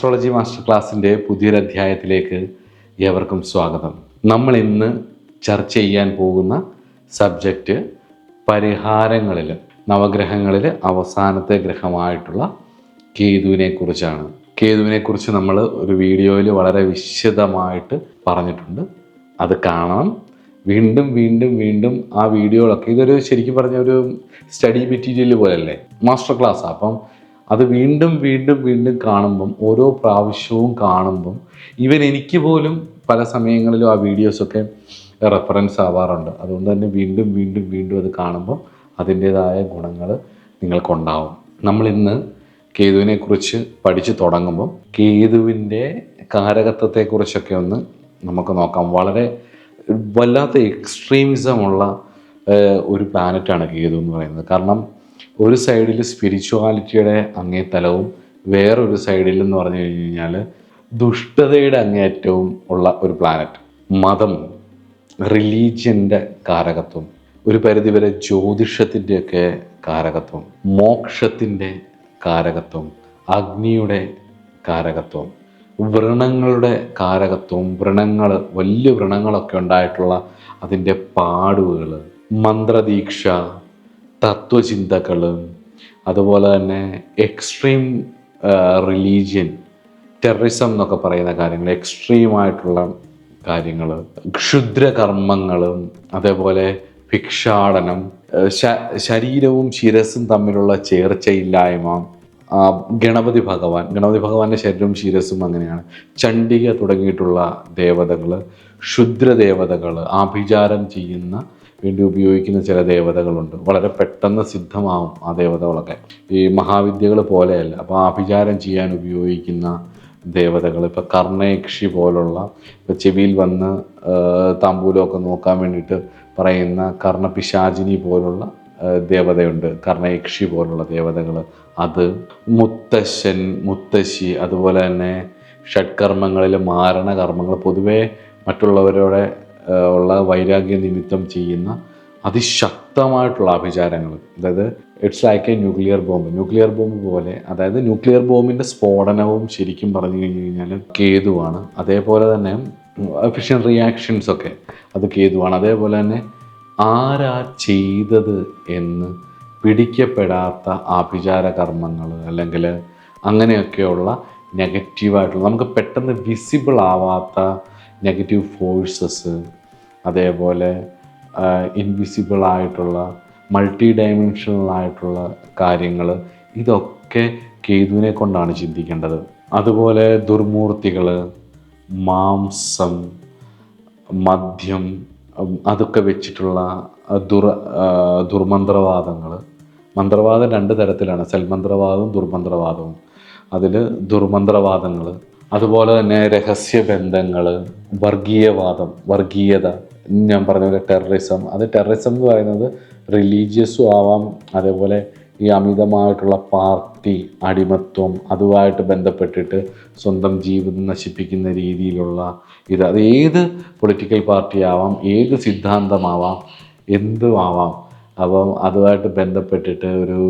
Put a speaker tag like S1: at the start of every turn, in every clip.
S1: Astrology master ക്ലാസ്സിൻ്റെ പുതിയൊരു അധ്യായത്തിലേക്ക് ഏവർക്കും സ്വാഗതം. നമ്മൾ ഇന്ന് ചർച്ച ചെയ്യാൻ പോകുന്ന സബ്ജക്റ്റ് പരിഹാരങ്ങളിൽ നവഗ്രഹങ്ങളിൽ അവസാനത്തെ ഗ്രഹമായിട്ടുള്ള കേതുവിനെ കുറിച്ചാണ്. കേതുവിനെക്കുറിച്ച് നമ്മൾ ഒരു വീഡിയോയിൽ വളരെ വിശദമായിട്ട് പറഞ്ഞിട്ടുണ്ട്. അത് കാണണം. വീണ്ടും വീണ്ടും വീണ്ടും ആ വീഡിയോകളൊക്കെ ഇതൊരു ശരിക്കും പറഞ്ഞ ഒരു സ്റ്റഡി മെറ്റീരിയൽ പോലെയല്ലേ, മാസ്റ്റർ ക്ലാസ്. അപ്പം അത് വീണ്ടും വീണ്ടും വീണ്ടും കാണുമ്പം, ഓരോ പ്രാവശ്യവും കാണുമ്പം എനിക്ക് പോലും പല സമയങ്ങളിലും ആ വീഡിയോസൊക്കെ റെഫറൻസ് ആവാറുണ്ട്. അതുകൊണ്ട് തന്നെ വീണ്ടും വീണ്ടും വീണ്ടും അത് കാണുമ്പം അതിൻ്റേതായ ഗുണങ്ങൾ നിങ്ങൾക്കുണ്ടാവും. നമ്മളിന്ന് കേതുവിനെക്കുറിച്ച് പഠിച്ചു തുടങ്ങുമ്പം കേതുവിൻ്റെ കാരകത്വത്തെക്കുറിച്ചൊക്കെ ഒന്ന് നമുക്ക് നോക്കാം. വളരെ വല്ലാത്ത എക്സ്ട്രീമിസമുള്ള ഒരു പ്ലാനറ്റാണ് കേതു എന്ന് പറയുന്നത്. കാരണം ഒരു സൈഡിൽ സ്പിരിച്വാലിറ്റിയുടെ അങ്ങേത്തലവും വേറൊരു സൈഡിൽ എന്ന് പറഞ്ഞു കഴിഞ്ഞാൽ ദുഷ്ടതയുടെ അങ്ങേയറ്റവും ഉള്ള ഒരു പ്ലാനറ്റ്. മതം, റിലീജിയൻ്റെ കാരകത്വം, ഒരു പരിധിവരെ ജ്യോതിഷത്തിൻ്റെയൊക്കെ കാരകത്വം, മോക്ഷത്തിൻ്റെ കാരകത്വം, അഗ്നിയുടെ കാരകത്വം, വ്രണങ്ങളുടെ കാരകത്വം, വലിയ വ്രണങ്ങളൊക്കെ ഉണ്ടായിട്ടുള്ള അതിൻ്റെ പാടുകൾ, മന്ത്രദീക്ഷ, തത്വചിന്തകൾ, അതുപോലെ തന്നെ എക്സ്ട്രീം റിലീജിയൻ, ടെററിസം എന്നൊക്കെ പറയുന്ന കാര്യങ്ങൾ, എക്സ്ട്രീമായിട്ടുള്ള കാര്യങ്ങൾ, ക്ഷുദ്രകർമ്മങ്ങളും, അതേപോലെ ഭിക്ഷാടനം, ശരീരവും ശിരസും തമ്മിലുള്ള ചേർച്ചയില്ലായ്മ, ഗണപതി ഭഗവാന്റെ ശരീരവും ശിരസും അങ്ങനെയാണ്, ചണ്ഡിക തുടങ്ങിയിട്ടുള്ള ദേവതകൾ, ക്ഷുദ്രദേവതകൾ, ആഭിചാരം ചെയ്യുന്ന വേണ്ടി ഉപയോഗിക്കുന്ന ചില ദേവതകളുണ്ട്. വളരെ പെട്ടെന്ന് സിദ്ധമാവും ആ ദേവതകളൊക്കെ. ഈ മഹാവിദ്യകൾ പോലെയല്ല. അപ്പോൾ ആഭിചാരം ചെയ്യാൻ ഉപയോഗിക്കുന്ന ദേവതകൾ, ഇപ്പോൾ കർണയക്ഷി പോലുള്ള, ഇപ്പോൾ ചെവിയിൽ വന്ന് താമ്പൂലമൊക്കെ നോക്കാൻ വേണ്ടിയിട്ട് പറയുന്ന കർണപിശാചിനി പോലുള്ള ദേവതയുണ്ട്, കർണയക്ഷി പോലുള്ള ദേവതകൾ. അത് മുത്തശ്ശൻ, മുത്തശ്ശി, അതുപോലെ തന്നെ ഷഡ്കർമ്മങ്ങളിൽ മാരണകർമ്മങ്ങൾ, പൊതുവേ മറ്റുള്ളവരോടെ ഉള്ള വൈരാഗ്യ നിമിത്തം ചെയ്യുന്ന അതിശക്തമായിട്ടുള്ള ആഭിചാരങ്ങൾ. അതായത് it's like A nuclear bomb പോലെ. അതായത് ന്യൂക്ലിയർ ബോംബിൻ്റെ സ്ഫോടനവും ശരിക്കും പറഞ്ഞു കഴിഞ്ഞു കഴിഞ്ഞാൽ കേതുവാണ്. അതേപോലെ തന്നെ ഫിഷൻ റിയാക്ഷൻസൊക്കെ അത് കേതുവാണ്. അതേപോലെ തന്നെ ആരാ ചെയ്തത് എന്ന് പിടിക്കപ്പെടാത്ത ആഭിചാര കർമ്മങ്ങൾ, അല്ലെങ്കിൽ അങ്ങനെയൊക്കെയുള്ള നെഗറ്റീവായിട്ടുള്ള, നമുക്ക് പെട്ടെന്ന് വിസിബിൾ ആവാത്ത നെഗറ്റീവ് ഫോഴ്സസ്, അതേപോലെ ഇൻവിസിബിൾ ആയിട്ടുള്ള മൾട്ടി ഡയമെൻഷണലായിട്ടുള്ള കാര്യങ്ങൾ, ഇതൊക്കെ കേതുവിനെ കൊണ്ടാണ് ചിന്തിക്കേണ്ടത്. അതുപോലെ ദുർമൂർത്തികൾ, മാംസം, മദ്യം, അതൊക്കെ വെച്ചിട്ടുള്ള ദുർമന്ത്രവാദങ്ങൾ. മന്ത്രവാദം രണ്ട് തരത്തിലാണ്, സൽമന്ത്രവാദവും ദുർമന്ത്രവാദവും. അതിൽ ദുർമന്ത്രവാദങ്ങൾ, അതുപോലെ തന്നെ രഹസ്യബന്ധങ്ങൾ, വർഗീയത, ഞാൻ പറഞ്ഞ പോലെ ടെററിസം. ടെററിസം എന്ന് പറയുന്നത് റിലീജിയസും ആവാം, അതേപോലെ ഈ അമിതമായിട്ടുള്ള പാർട്ടി അടിമത്വം, അതുമായിട്ട് ബന്ധപ്പെട്ടിട്ട് സ്വന്തം ജീവിതം നശിപ്പിക്കുന്ന രീതിയിലുള്ള അത് ഏത് പൊളിറ്റിക്കൽ പാർട്ടി ആവാം, ഏത് സിദ്ധാന്തമാവാം, എന്തുമാവാം. അപ്പം അതുമായിട്ട് ബന്ധപ്പെട്ടിട്ട് ഒരു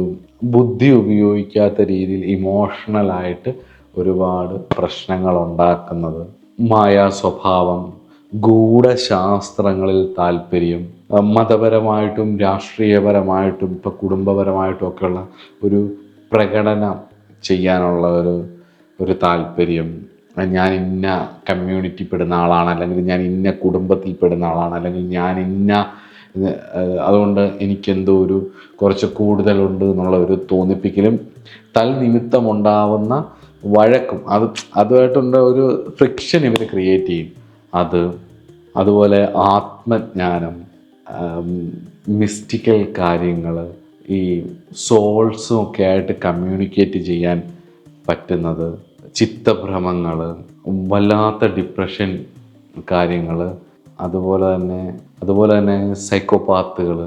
S1: ബുദ്ധി ഉപയോഗിക്കാത്ത രീതിയിൽ ഇമോഷണലായിട്ട് ഒരുപാട് പ്രശ്നങ്ങൾ ഉണ്ടാക്കുന്നത്, മായാ സ്വഭാവം, ഗൂഢശാസ്ത്രങ്ങളിൽ താല്പര്യം, മതപരമായിട്ടും രാഷ്ട്രീയപരമായിട്ടും ഇപ്പോൾ കുടുംബപരമായിട്ടും ഒക്കെയുള്ള ഒരു പ്രകടനം ചെയ്യാനുള്ള ഒരു താല്പര്യം. ഞാൻ ഇന്ന കമ്മ്യൂണിറ്റി പെടുന്ന ആളാണ്, അല്ലെങ്കിൽ ഞാൻ ഇന്ന കുടുംബത്തിൽ പെടുന്ന ആളാണ്, അല്ലെങ്കിൽ ഞാൻ അതുകൊണ്ട് എനിക്കെന്തോ കുറച്ച് കൂടുതലുണ്ട് എന്നുള്ള ഒരു തോന്നിപ്പിക്കലും, തൽനിമിത്തമുണ്ടാവുന്ന വഴക്കും, അതുമായിട്ടുള്ള ഒരു ഫ്രിക്ഷൻ ഇവർ ക്രിയേറ്റ് ചെയ്യും. അതുപോലെ ആത്മജ്ഞാനം, മിസ്റ്റിക്കൽ കാര്യങ്ങൾ, ഈ സോൾസും ഒക്കെ ആയിട്ട് കമ്മ്യൂണിക്കേറ്റ് ചെയ്യാൻ പറ്റുന്നത്, ചിത്തഭ്രമങ്ങൾ, വല്ലാത്ത ഡിപ്രഷൻ കാര്യങ്ങൾ, അതുപോലെ തന്നെ സൈക്കോപാത്തുകൾ,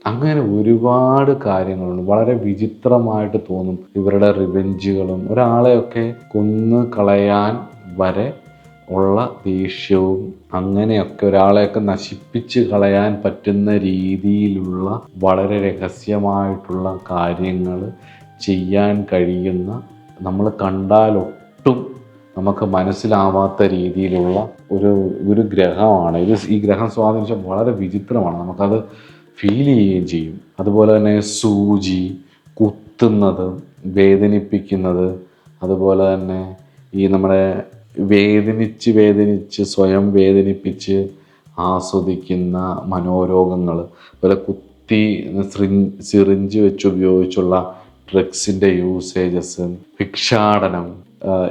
S1: അങ്ങനെ ഒരുപാട് കാര്യങ്ങളുണ്ട്. വളരെ വിചിത്രമായിട്ട് തോന്നും ഇവരുടെ റിവെഞ്ചുകളും. ഒരാളെയൊക്കെ കൊന്നു കളയാൻ വരെ ഉള്ള ദേഷ്യവും, അങ്ങനെയൊക്കെ ഒരാളെയൊക്കെ നശിപ്പിച്ച് കളയാൻ പറ്റുന്ന രീതിയിലുള്ള വളരെ രഹസ്യമായിട്ടുള്ള കാര്യങ്ങൾ ചെയ്യാൻ കഴിയുന്ന, നമ്മൾ കണ്ടാലൊട്ടും നമുക്ക് മനസ്സിലാവാത്ത രീതിയിലുള്ള ഒരു ഒരു ഗ്രഹമാണ് ഇത്. ഈ ഗ്രഹം സ്വാധീനിച്ചാൽ വളരെ വിചിത്രമാണ്, നമുക്കത് ഫീൽ ചെയ്യുകയും ചെയ്യും. അതുപോലെ തന്നെ സൂചി കുത്തുന്നത്, വേദനിപ്പിക്കുന്നത്, അതുപോലെ തന്നെ ഈ നമ്മുടെ വേദനിച്ച് സ്വയം വേദനിപ്പിച്ച് ആസ്വദിക്കുന്ന മനോരോഗങ്ങൾ, അതുപോലെ കുത്തി സിറിഞ്ച് വെച്ച് ഉപയോഗിച്ചുള്ള ഡ്രഗ്സിൻ്റെ യൂസേജസ്, ഭിക്ഷാടനം,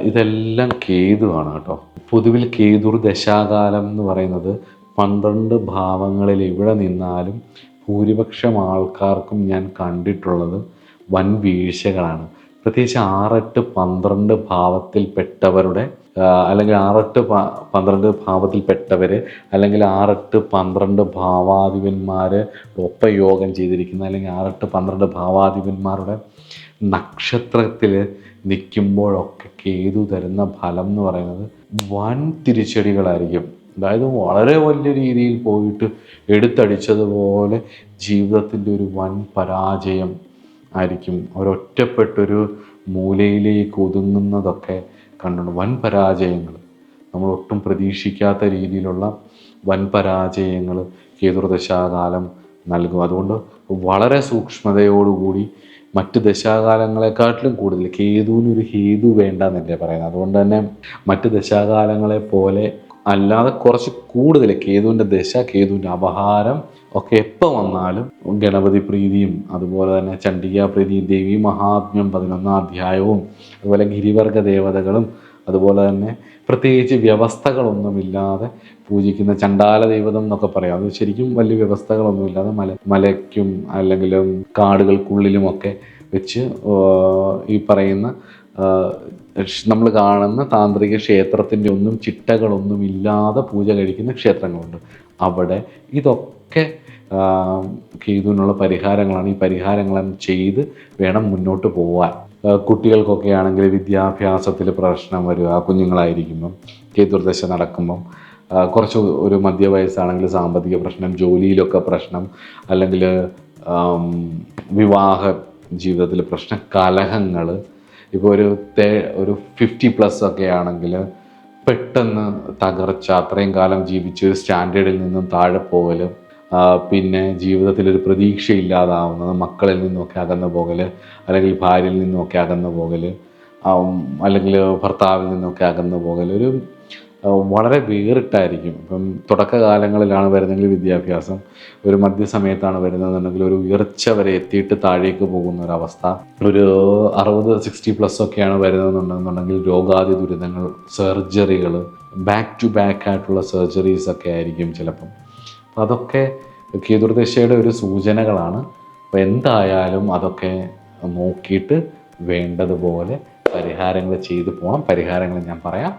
S1: ഇതെല്ലാം കേതുവാണ് കേട്ടോ. പൊതുവിൽ കേതുർ ദശാകാലം എന്ന് പറയുന്നത് 12 ഭാവങ്ങളിൽ എവിടെ നിന്നാലും ഭൂരിപക്ഷം ആൾക്കാർക്കും ഞാൻ കണ്ടിട്ടുള്ളത് വൻ വീഴ്ചകളാണ്. പ്രത്യേകിച്ച് 6, 8, 12 ഭാവത്തിൽപ്പെട്ടവരുടെ അല്ലെങ്കിൽ 6, 8, 12 ഭാവത്തിൽപ്പെട്ടവർ അല്ലെങ്കിൽ 6, 8, 12 ഭാവാധിപന്മാർ ഒപ്പം യോഗം ചെയ്തിരിക്കുന്ന അല്ലെങ്കിൽ 6, 8, 12 ഭാവാധിപന്മാരുടെ നക്ഷത്രത്തിൽ നിൽക്കുമ്പോഴൊക്കെ കേതു തരുന്ന ഫലം എന്ന് പറയുന്നത് വൻ തിരിച്ചടികളായിരിക്കും. അതായത് വളരെ വലിയ രീതിയിൽ പോയിട്ട് എടുത്തടിച്ചതുപോലെ ജീവിതത്തിൻ്റെ ഒരു വൻ പരാജയം ആയിരിക്കും. അവരൊറ്റപ്പെട്ടൊരു മൂലയിലേക്ക് ഒതുങ്ങുന്നതൊക്കെ കണ്ടുണ്ട്. വൻ പരാജയങ്ങൾ, നമ്മൾ ഒട്ടും പ്രതീക്ഷിക്കാത്ത രീതിയിലുള്ള വൻ പരാജയങ്ങൾ കേതുർദശാകാലം നൽകും. അതുകൊണ്ട് വളരെ സൂക്ഷ്മതയോടുകൂടി മറ്റ് ദശാകാലങ്ങളെക്കാട്ടിലും കൂടുതൽ കേതുവിനൊരു ഹേതു വേണ്ടെന്നല്ലേ പറയുന്നത്. അതുകൊണ്ട് തന്നെ മറ്റ് ദശാകാലങ്ങളെ പോലെ അല്ലാതെ കുറച്ച് കൂടുതൽ കേതുവിൻ്റെ ദശ, കേതുവിൻ്റെ അപഹാരം ഒക്കെ എപ്പോൾ വന്നാലും ഗണപതി പ്രീതിയും അതുപോലെ തന്നെ ചണ്ഡികാ പ്രീതിയും ദേവി മഹാത്മ്യം 11-ാം അധ്യായവും അതുപോലെ ഗിരിവർഗ ദേവതകളും അതുപോലെ തന്നെ പ്രത്യേകിച്ച് വ്യവസ്ഥകളൊന്നുമില്ലാതെ പൂജിക്കുന്ന ചണ്ടാല ദൈവതം എന്നൊക്കെ പറയാം. അത് ശരിക്കും വലിയ വ്യവസ്ഥകളൊന്നുമില്ലാതെ മലയ്ക്കും അല്ലെങ്കിൽ കാടുകൾക്കുള്ളിലുമൊക്കെ വെച്ച് ഈ പറയുന്ന നമ്മൾ കാണുന്ന താന്ത്രിക ക്ഷേത്രത്തിൻ്റെ ഒന്നും ചിട്ടകളൊന്നും ഇല്ലാതെ പൂജ കഴിക്കുന്ന ക്ഷേത്രങ്ങളുണ്ട്. അവിടെ ഇതൊക്കെ കേതുവിനുള്ള പരിഹാരങ്ങളാണ്. ഈ പരിഹാരങ്ങളും ചെയ്ത് വേണം മുന്നോട്ട് പോകാൻ. കുട്ടികൾക്കൊക്കെ ആണെങ്കിൽ വിദ്യാഭ്യാസത്തിൽ പ്രശ്നം വരിക, കുഞ്ഞുങ്ങളായിരിക്കുമ്പം കേതുർദശ നടക്കുമ്പം കുറച്ച് ഒരു മധ്യവയസ്സാണെങ്കിൽ സാമ്പത്തിക പ്രശ്നം, ജോലിയിലൊക്കെ പ്രശ്നം, അല്ലെങ്കിൽ വിവാഹ ജീവിതത്തിൽ പ്രശ്നം, കലഹങ്ങൾ. ഇപ്പോൾ ഒരു 50+ ഒക്കെ ആണെങ്കിൽ പെട്ടെന്ന് തകർച്ച, അത്രയും കാലം ജീവിച്ച ഒരു സ്റ്റാൻഡേർഡിൽ നിന്നും താഴെ പോകൽ, പിന്നെ ജീവിതത്തിലൊരു പ്രതീക്ഷയില്ലാതാവുന്നത്, മക്കളിൽ നിന്നൊക്കെ അകന്നു പോകൽ, അല്ലെങ്കിൽ ഭാര്യയിൽ നിന്നൊക്കെ അകന്നു പോകൽ, അല്ലെങ്കിൽ ഭർത്താവിൽ നിന്നൊക്കെ അകന്നു പോകൽ, ഒരു വളരെ വേറിട്ടായിരിക്കും. ഇപ്പം തുടക്കകാലങ്ങളിലാണ് വരുന്നതെങ്കിൽ വിദ്യാഭ്യാസം, ഒരു മധ്യസമയത്താണ് വരുന്നതെന്നുണ്ടെങ്കിൽ ഒരു ഉയർച്ച വരെ എത്തിയിട്ട് താഴേക്ക് പോകുന്ന ഒരവസ്ഥ, ഒരു 60-60+ ഒക്കെയാണ് വരുന്നതെന്നുണ്ടെന്നുണ്ടെങ്കിൽ രോഗാതി ദുരിതങ്ങൾ, സർജറികൾ, ബാക്ക് ടു ബാക്ക് ആയിട്ടുള്ള സർജറീസ് ഒക്കെ ആയിരിക്കും ചിലപ്പം. അപ്പം അതൊക്കെ കേതുർദശയുടെ ഒരു സൂചനകളാണ്. അപ്പോൾ എന്തായാലും അതൊക്കെ നോക്കിയിട്ട് വേണ്ടതുപോലെ പരിഹാരങ്ങൾ ചെയ്തു പോകണം. പരിഹാരങ്ങൾ ഞാൻ പറയാം.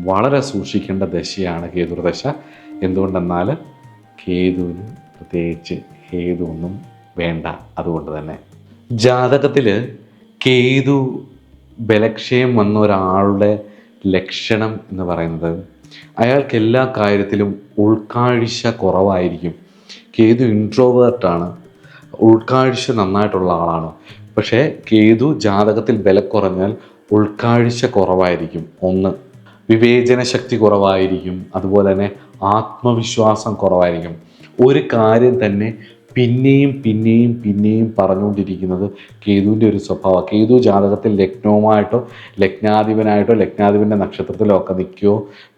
S1: വളരെ സൂക്ഷിക്കേണ്ട ദശയാണ് കേതുർദശ. എന്തുകൊണ്ടെന്നാൽ കേതുവിന് പ്രത്യേകിച്ച് ഹേതുവൊന്നും വേണ്ട. അതുകൊണ്ട് തന്നെ ജാതകത്തിൽ കേതു ബലക്ഷയം വന്ന ഒരാളുടെ ലക്ഷണം എന്ന് പറയുന്നത് അയാൾക്ക് എല്ലാ കാര്യത്തിലും ഉൾക്കാഴ്ച കുറവായിരിക്കും. കേതു ഇൻട്രോവേർട്ടാണ്, ഉൾക്കാഴ്ച നന്നായിട്ടുള്ള ആളാണ്. പക്ഷേ കേതു ജാതകത്തിൽ ബലക്കുറഞ്ഞാൽ ഉൾക്കാഴ്ച കുറവായിരിക്കും. ഒന്ന്, വിവേചന ശക്തി കുറവായിരിക്കും. അതുപോലെ തന്നെ ആത്മവിശ്വാസം കുറവായിരിക്കും. ഒരു കാര്യം തന്നെ പിന്നെയും പിന്നെയും പിന്നെയും പറഞ്ഞുകൊണ്ടിരിക്കുന്നത് കേതുവിൻ്റെ ഒരു സ്വഭാവം. കേതു ജാതകത്തിൽ ലഗ്നവുമായിട്ടോ ലഗ്നാധിപനായിട്ടോ ലഗ്നാധിപൻ്റെ നക്ഷത്രത്തിലോ ഒക്കെ നിൽക്കുകയോ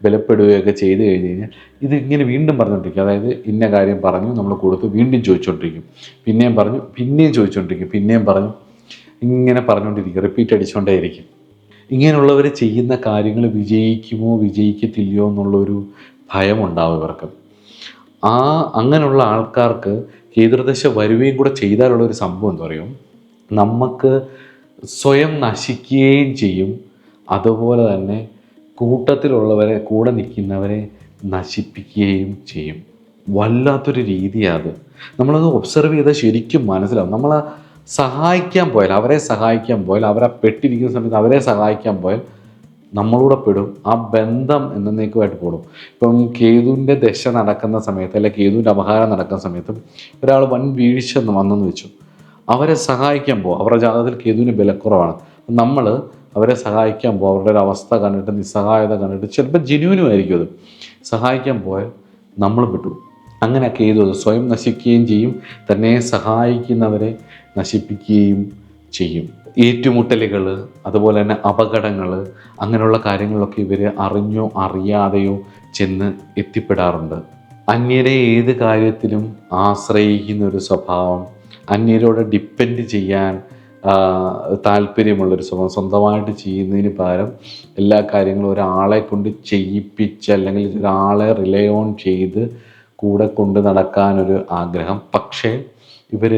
S1: ബലപ്പെടുകയൊക്കെ ചെയ്തു കഴിഞ്ഞ് കഴിഞ്ഞാൽ ഇതിങ്ങനെ വീണ്ടും പറഞ്ഞുകൊണ്ടിരിക്കും. അതായത് ഇന്ന കാര്യം പറഞ്ഞു, നമ്മൾ കൊടുത്തു, വീണ്ടും ചോദിച്ചുകൊണ്ടിരിക്കും, പിന്നെയും പറഞ്ഞു, പിന്നെയും ചോദിച്ചുകൊണ്ടിരിക്കും, പിന്നെയും പറഞ്ഞു, ഇങ്ങനെ പറഞ്ഞുകൊണ്ടിരിക്കും, റിപ്പീറ്റ് അടിച്ചുകൊണ്ടേയിരിക്കും. ഇങ്ങനെയുള്ളവർ ചെയ്യുന്ന കാര്യങ്ങൾ വിജയിക്കുമോ വിജയിക്കത്തില്ലയോ എന്നുള്ളൊരു ഭയമുണ്ടാവും ഇവർക്ക്. അങ്ങനെയുള്ള ആൾക്കാർക്ക് കേതുർദശ വരുകയും കൂടെ ചെയ്താലുള്ളൊരു സംഭവം എന്താ പറയുക, നമുക്ക് സ്വയം നശിക്കുകയും ചെയ്യും. അതുപോലെ തന്നെ കൂട്ടത്തിലുള്ളവരെ, കൂടെ നിൽക്കുന്നവരെ നശിപ്പിക്കുകയും ചെയ്യും. വല്ലാത്തൊരു രീതിയാണ് അത്. നമ്മളത് ഒബ്സർവ് ചെയ്താൽ ശരിക്കും മനസ്സിലാവും. നമ്മൾ സഹായിക്കാൻ പോയാൽ, അവരെ സഹായിക്കാൻ പോയാൽ, അവരെ പെട്ടിരിക്കുന്ന സമയത്ത് അവരെ സഹായിക്കാൻ പോയാൽ നമ്മളൂടെ പെടും. ആ ബന്ധം എന്നേക്കുമായിട്ട് കൂടും. ഇപ്പം കേതുവിൻ്റെ ദശ നടക്കുന്ന സമയത്ത്, അല്ലെങ്കിൽ കേതുവിൻ്റെ അപഹാരം നടക്കുന്ന സമയത്ത് ഒരാൾ വൻ വീഴ്ച വന്നെന്ന് വെച്ചു, അവരെ സഹായിക്കാൻ പോകും. അവരുടെ ജാതകത്തിൽ കേതുവിന് ബലക്കുറവാണ്. നമ്മൾ അവരെ സഹായിക്കാൻ പോകും. അവരുടെ ഒരു അവസ്ഥ കണ്ടിട്ട്, നിസ്സഹായത കണ്ടിട്ട്, ചിലപ്പോൾ ജെന്യൂനും ആയിരിക്കും അത്, സഹായിക്കാൻ പോയാൽ നമ്മൾ വിട്ടു. അങ്ങനെയൊക്കെ ചെയ്തു സ്വയം നശിക്കുകയും ചെയ്യും, തന്നെ സഹായിക്കുന്നവരെ നശിപ്പിക്കുകയും ചെയ്യും. ഏറ്റുമുട്ടലുകൾ, അതുപോലെ തന്നെ അപകടങ്ങൾ, അങ്ങനെയുള്ള കാര്യങ്ങളിലൊക്കെ ഇവർ അറിഞ്ഞോ അറിയാതെയോ ചെന്ന് എത്തിപ്പെടാറുണ്ട്. അന്യരെ ഏത് കാര്യത്തിലും ആശ്രയിക്കുന്ന ഒരു സ്വഭാവം, അന്യരോട് ഡിപ്പെൻഡ് ചെയ്യാൻ താല്പര്യമുള്ളൊരു സ്വഭാവം, സ്വന്തമായിട്ട് ചെയ്യുന്നതിന് പകരം എല്ലാ കാര്യങ്ങളും ഒരാളെ കൊണ്ട് ചെയ്യിപ്പിച്ച് അല്ലെങ്കിൽ ഒരാളെ റിലേ ഓൺ ചെയ്ത് കൂടെ കൊണ്ട് നടക്കാനൊരു ആഗ്രഹം. പക്ഷേ ഇവർ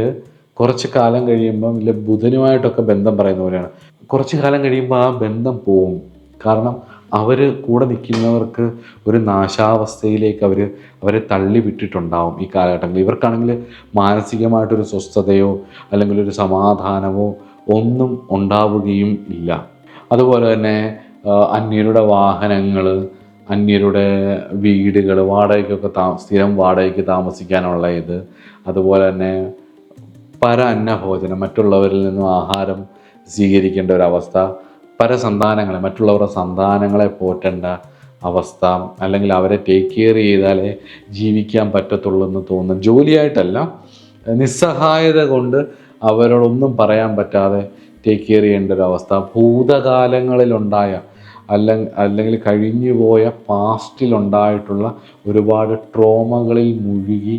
S1: കുറച്ച് കാലം കഴിയുമ്പം ഇല്ല, ബുധനുമായിട്ടൊക്കെ ബന്ധം പറയുന്ന പോലെയാണ്, കുറച്ച് കാലം കഴിയുമ്പോൾ ആ ബന്ധം പോവും. കാരണം അവർ കൂടെ നിൽക്കുന്നവർക്ക് ഒരു നാശാവസ്ഥയിലേക്ക് അവരെ തള്ളി വിട്ടിട്ടുണ്ടാവും ഈ കാലഘട്ടങ്ങളിൽ. ഇവർക്കാണെങ്കിൽ മാനസികമായിട്ടൊരു സ്വസ്ഥതയോ അല്ലെങ്കിൽ ഒരു സമാധാനമോ ഒന്നും ഉണ്ടാവുകയും ഇല്ല. അതുപോലെ തന്നെ അന്യരുടെ വാഹനങ്ങൾ, അന്യരുടെ വീടുകൾ, വാടകയ്ക്കൊക്കെ സ്ഥിരം വാടകയ്ക്ക് താമസിക്കാനുള്ള ഇത്, അതുപോലെ തന്നെ അന്നഭോജനം, മറ്റുള്ളവരിൽ നിന്നും ആഹാരം സ്വീകരിക്കേണ്ട ഒരവസ്ഥ, സന്താനങ്ങളെ, മറ്റുള്ളവരുടെ സന്താനങ്ങളെ പോറ്റേണ്ട അവസ്ഥ, അല്ലെങ്കിൽ അവരെ ടേക്ക് കെയർ ചെയ്താലേ ജീവിക്കാൻ പറ്റത്തുള്ളൂ എന്ന് തോന്നുന്നു. ജോലിയായിട്ടല്ല, നിസ്സഹായത കൊണ്ട് അവരോടൊന്നും പറയാൻ പറ്റാതെ ടേക്ക് കെയർ ചെയ്യേണ്ട ഒരവസ്ഥ, ഭൂതകാലങ്ങളിലുണ്ടായ അല്ലെങ്കിൽ കഴിഞ്ഞുപോയ പാസ്റ്റിലുണ്ടായിട്ടുള്ള ഒരുപാട് ട്രോമകളിൽ മുഴുകി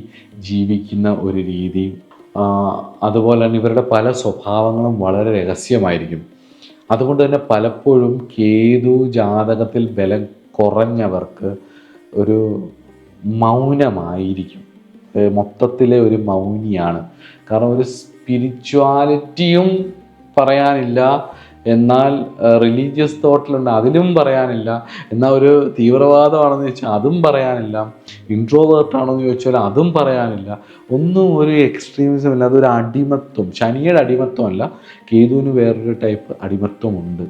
S1: ജീവിക്കുന്ന ഒരു രീതി. അതുപോലെ തന്നെ ഇവരുടെ പല സ്വഭാവങ്ങളും വളരെ രഹസ്യമായിരിക്കും. അതുകൊണ്ട് തന്നെ പലപ്പോഴും കേതു ജാതകത്തിൽ ബലം കുറഞ്ഞവർക്ക് ഒരു മൗനമായിരിക്കും, മൊത്തത്തിലെ ഒരു മൗനിയാണ്. കാരണം ഒരു സ്പിരിച്വാലിറ്റിയും പറയാനില്ല, എന്നാൽ റിലീജിയസ് തോട്ടിലുണ്ട് അതിലും പറയാനില്ല, എന്നാൽ ഒരു തീവ്രവാദമാണെന്ന് ചോദിച്ചാൽ അതും പറയാനില്ല, ഇൻട്രോവേർട്ടാണെന്ന് ചോദിച്ചാൽ അതും പറയാനില്ല, ഒന്നും ഒരു എക്സ്ട്രീമിസം ഇല്ല. അതൊരു അടിമത്വം, ശനിയുടെ അടിമത്വമല്ല, കേതുവിന് വേറൊരു ടൈപ്പ് അടിമത്വമുണ്ട്.